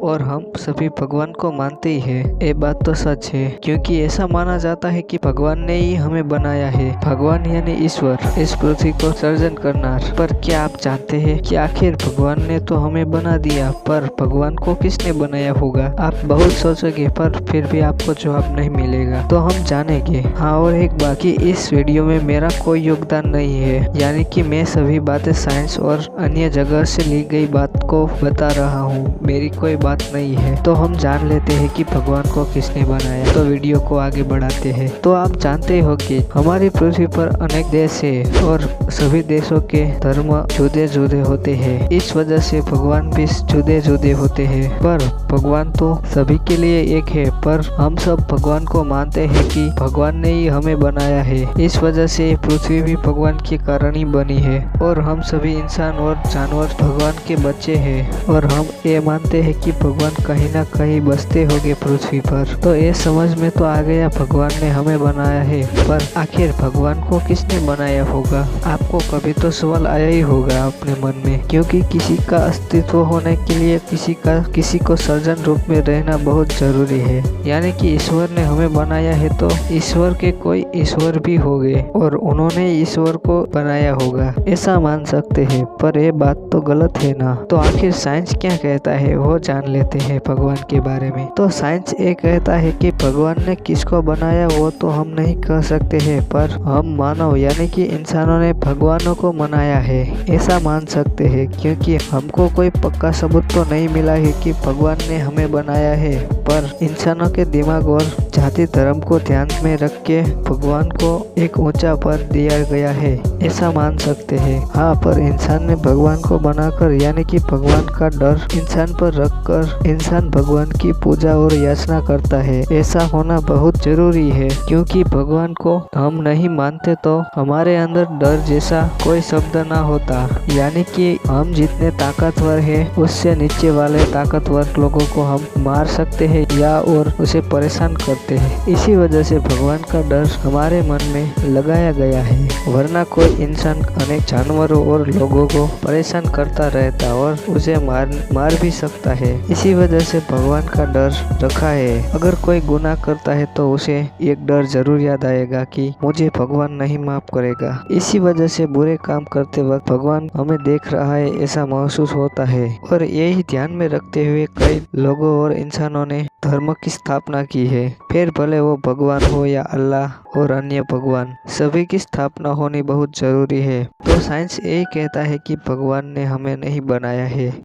और हम सभी भगवान को मानते ही हैं। ये बात तो सच है, क्योंकि ऐसा माना जाता है कि भगवान ने ही हमें बनाया है। भगवान यानी ईश्वर, इस पृथ्वी को सर्जन करनार। पर क्या आप जानते हैं कि आखिर भगवान ने तो हमें बना दिया, पर भगवान को किसने बनाया होगा? आप बहुत सोचोगे पर फिर भी आपको जवाब नहीं मिलेगा, तो हम जानेंगे। हाँ, और एक बात कि इस वीडियो में मेरा कोई योगदान नहीं है, यानी कि मैं सभी बातें साइंस और अन्य जगह से ली गई बात को बता रहा हूँ, मेरी कोई बात नहीं है। तो हम जान लेते हैं कि भगवान को किसने बनाया। तो वीडियो को आगे बढ़ाते हैं। तो आप जानते हो कि हमारी पृथ्वी पर अनेक देश है और सभी देशों के धर्म जुदे जुदे होते हैं। इस वजह से भगवान भी जुदे जुदे होते हैं, पर भगवान तो सभी के लिए एक है। पर हम सब भगवान को मानते हैं कि भगवान ने ही हमें बनाया है। इस वजह से पृथ्वी भी भगवान के कारण ही बनी है और हम सभी इंसान और जानवर भगवान के बच्चे हैं। और हम ये मानते हैं कि भगवान कहीं ना कहीं बसते होंगे पृथ्वी पर। तो ये समझ में तो आ गया भगवान ने हमें बनाया है, पर आखिर भगवान को किसने बनाया होगा? आपको कभी तो सवाल आया ही होगा अपने मन में, क्योंकि किसी का अस्तित्व होने के लिए किसी को सर्जन रूप में रहना बहुत जरूरी है। यानी कि ईश्वर ने हमें बनाया है तो ईश्वर के कोई ईश्वर भी होंगे और उन्होंने ईश्वर को बनाया होगा, ऐसा मान सकते हैं। पर ये बात तो गलत है ना। तो आखिर साइंस क्या कहता है वो जान लेते हैं भगवान के बारे में। तो साइंस ये कहता है कि भगवान ने किसको बनाया वो तो हम नहीं कह सकते हैं, पर हम मानव यानी कि इंसानों ने भगवानों को बनाया है, ऐसा मान सकते हैं। क्योंकि हमको कोई पक्का सबूत तो नहीं मिला है कि भगवान ने हमें बनाया है, पर इंसानों के दिमाग और जाति धर्म को ध्यान में रख के भगवान को एक ऊंचा पद दिया गया है, ऐसा मान सकते हैं। हाँ, पर इंसान ने भगवान को बनाकर यानी कि भगवान का डर इंसान पर रखकर इंसान भगवान की पूजा और याचना करता है। ऐसा होना बहुत जरूरी है, क्योंकि भगवान को हम नहीं मानते तो हमारे अंदर डर जैसा कोई शब्द ना होता। यानी कि हम जितने ताकतवर हैं उससे नीचे वाले ताकतवर लोगों को हम मार सकते हैं या और उसे परेशान करते हैं। इसी वजह से भगवान का डर हमारे मन में लगाया गया है, वरना कोई इंसान अनेक जानवरों और लोगों को परेशान करता रहता और उसे मार भी सकता है। इसी वजह से भगवान का डर रखा है। अगर कोई गुनाह करता है तो उसे एक डर जरूर याद आएगा कि मुझे भगवान नहीं माफ करेगा। इसी वजह से बुरे काम करते वक्त भगवान हमें देख रहा है ऐसा महसूस होता है। और यही ध्यान में रखते हुए कई लोगों और इंसानों ने धर्म की स्थापना की है। फिर भले वो भगवान हो या अल्लाह और अन्य भगवान, सभी की स्थापना होनी बहुत जरूरी है। तो साइंस यही कहता है कि भगवान ने हमें नहीं बनाया है।